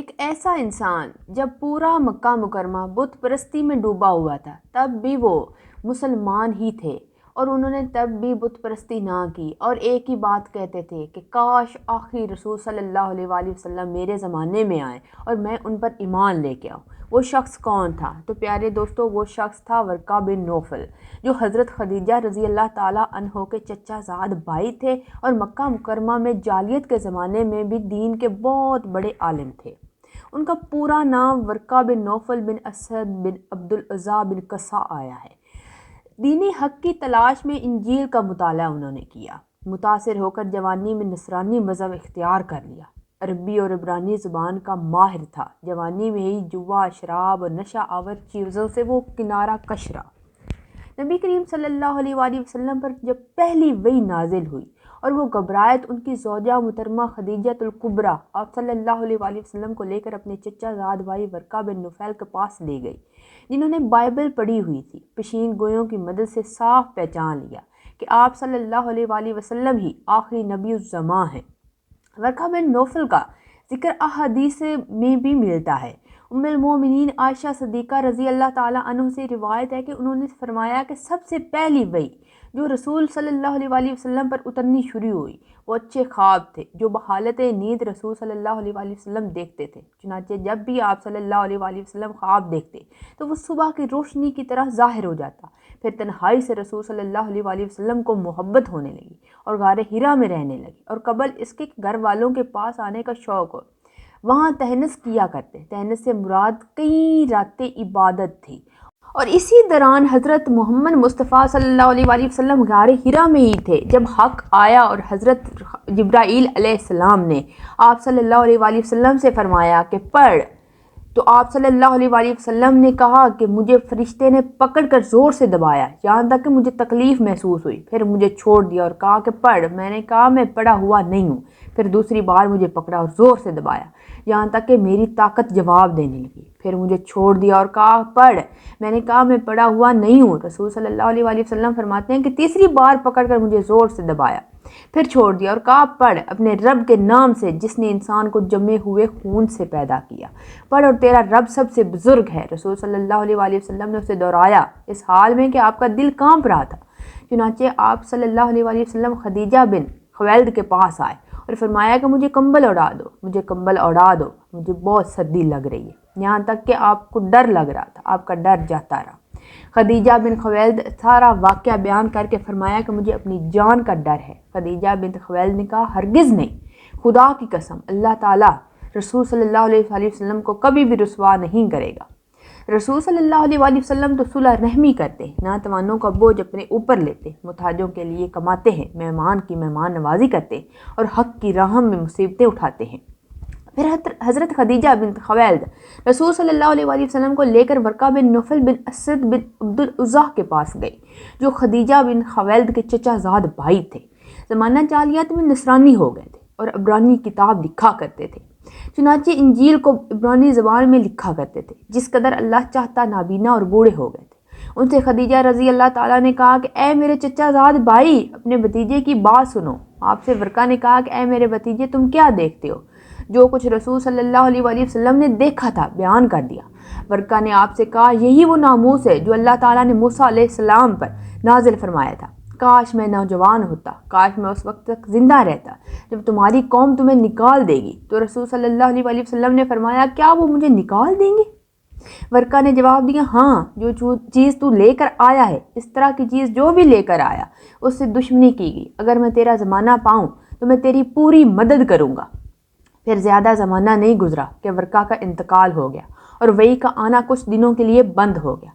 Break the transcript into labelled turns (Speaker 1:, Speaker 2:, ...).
Speaker 1: ایک ایسا انسان جب پورا مکہ مکرمہ بت پرستی میں ڈوبا ہوا تھا تب بھی وہ مسلمان ہی تھے، اور انہوں نے تب بھی بت پرستی نہ کی، اور ایک ہی بات کہتے تھے کہ کاش آخری رسول صلی اللہ علیہ وآلہ وسلم میرے زمانے میں آئیں اور میں ان پر ایمان لے کے آؤں۔ وہ شخص کون تھا؟ تو پیارے دوستو، وہ شخص تھا ورقہ بن نوفل، جو حضرت خدیجہ رضی اللہ تعالیٰ عنہ کے چچا زاد بھائی تھے، اور مکہ مکرمہ میں جاہلیت کے زمانے میں بھی دین کے بہت بڑے عالم تھے۔ ان کا پورا نام ورقہ بن نوفل بن اسد بن عبدالعزیٰ بن قصہ آیا ہے۔ دینی حق کی تلاش میں انجیل کا مطالعہ انہوں نے کیا، متاثر ہو کر جوانی میں نصرانی مذہب اختیار کر لیا۔ عربی اور عبرانی زبان کا ماہر تھا، جوانی میں ہی جوا، شراب اور نشہ آور چیزوں سے وہ کنارہ کش رہا۔ نبی کریم صلی اللہ علیہ وآلہ وسلم پر جب پہلی وحی نازل ہوئی اور وہ گھبرائے تو ان کی زوجہ محترمہ خدیجہ الکبریٰ آپ صلی اللہ علیہ وآلہ وسلم کو لے کر اپنے چچا زاد بھائی ورقہ بن نوفل کے پاس لے گئی، جنہوں نے بائبل پڑھی ہوئی تھی۔ پیشین گویوں کی مدد سے صاف پہچان لیا کہ آپ صلی اللہ علیہ وآلہ وسلم ہی آخری نبی الزماں ہیں۔ ورقہ بن نوفل کا ذکر احادیث میں بھی ملتا ہے۔ ام المومنین عائشہ صدیقہ رضی اللہ تعالیٰ عنہ سے روایت ہے کہ انہوں نے فرمایا کہ سب سے پہلی وحی جو رسول صلی اللہ علیہ وآلہ وسلم پر اترنی شروع ہوئی وہ اچھے خواب تھے جو بحالت نیند رسول صلی اللہ علیہ وآلہ وسلم دیکھتے تھے۔ چنانچہ جب بھی آپ صلی اللہ علیہ وآلہ وسلم خواب دیکھتے تو وہ صبح کی روشنی کی طرح ظاہر ہو جاتا۔ پھر تنہائی سے رسول صلی اللہ علیہ وآلہ وسلم کو محبت ہونے لگی اور غار حرا میں رہنے لگی، اور قبل اس کے گھر والوں کے پاس آنے کا شوق ہو۔ وہاں تہنس کیا کرتے، تہنس سے مراد کئی راتیں عبادت تھی، اور اسی دوران حضرت محمد مصطفیٰ صلی اللہ علیہ وآلہ وسلم غار حرا میں ہی تھے جب حق آیا اور حضرت جبرائیل علیہ السلام نے آپ صلی اللہ علیہ وآلہ وسلم سے فرمایا کہ پڑھ، تو آپ صلی اللہ علیہ وآلہ وسلم نے کہا کہ مجھے فرشتے نے پکڑ کر زور سے دبایا یہاں تک کہ مجھے تکلیف محسوس ہوئی، پھر مجھے چھوڑ دیا اور کہا کہ پڑھ۔ میں نے کہا میں پڑھا ہوا نہیں ہوں، پھر دوسری بار مجھے پکڑا اور زور سے دبایا یہاں تک کہ میری طاقت جواب دینے لگی، پھر مجھے چھوڑ دیا اور کہا پڑھ۔ میں نے کہا میں پڑھا ہوا نہیں ہوں۔ رسول صلی اللہ علیہ وآلہ وسلم فرماتے ہیں کہ تیسری بار پکڑ کر مجھے زور سے دبایا، پھر چھوڑ دیا اور کہا پڑھ اپنے رب کے نام سے جس نے انسان کو جمے ہوئے خون سے پیدا کیا، پڑھ اور تیرا رب سب سے بزرگ ہے۔ رسول صلی اللہ علیہ وآلہ وسلم نے اسے دہرایا اس حال میں کہ آپ کا دل کانپ رہا تھا۔ چنانچہ آپ صلی اللہ علیہ وآلہ وسلم خدیجہ بن خویلد کے پاس آئے اور فرمایا کہ مجھے کمبل اڑا دو، مجھے کمبل اڑا دو، مجھے بہت سردی لگ رہی ہے، یہاں تک کہ آپ کو ڈر لگ رہا تھا، آپ کا ڈر جاتا رہا۔ خدیجہ بن خویلد سارا واقعہ بیان کر کے فرمایا کہ مجھے اپنی جان کا ڈر ہے۔ خدیجہ بن خویلد نے کہا ہرگز نہیں، خدا کی قسم اللہ تعالیٰ رسول صلی اللہ علیہ وآلہ وسلم کو کبھی بھی رسوا نہیں کرے گا۔ رسول صلی اللہ علیہ وآلہ وسلم تو صلح رحمی کرتے، ناتوانوں کا بوجھ اپنے اوپر لیتے، محتاجوں کے لیے کماتے ہیں، مہمان کی مہمان نوازی کرتے اور حق کی راہ میں مصیبتیں اٹھاتے ہیں۔ پھر حضرت خدیجہ بن خویلد رسول صلی اللہ علیہ وآلہ وسلم کو لے کر ورقہ بن نوفل بن اسد بن عبدالعزیٰ کے پاس گئی، جو خدیجہ بن خویلد کے چچا زاد بھائی تھے۔ زمانہ جاہلیت میں نصرانی ہو گئے تھے اور عبرانی کتاب لکھا کرتے تھے، چنانچہ انجیل کو عبرانی زبان میں لکھا کرتے تھے، جس قدر اللہ چاہتا نابینا اور بوڑھے ہو گئے تھے۔ ان سے خدیجہ رضی اللہ تعالیٰ نے کہا کہ اے میرے چچا زاد بھائی، اپنے بھتیجے کی بات سنو۔ آپ سے ورقہ نے کہا کہ اے میرے بھتیجے تم کیا دیکھتے ہو؟ جو کچھ رسول صلی اللہ علیہ وآلہ وسلم نے دیکھا تھا بیان کر دیا۔ ورقہ نے آپ سے کہا یہی وہ ناموس ہے جو اللہ تعالیٰ نے موسیٰ علیہ السلام پر نازل فرمایا تھا۔ کاش میں نوجوان ہوتا، کاش میں اس وقت تک زندہ رہتا جب تمہاری قوم تمہیں نکال دے گی۔ تو رسول صلی اللہ علیہ وآلہ وسلم نے فرمایا کیا وہ مجھے نکال دیں گے؟ ورقہ نے جواب دیا ہاں، جو چیز تو لے کر آیا ہے، اس طرح کی چیز جو بھی لے کر آیا اس سے دشمنی کی گئی۔ اگر میں تیرا زمانہ پاؤں تو میں تیری پوری مدد کروں گا۔ پھر زیادہ زمانہ نہیں گزرا کہ ورقہ کا انتقال ہو گیا اور وحی کا آنا کچھ دنوں کے لیے بند ہو گیا۔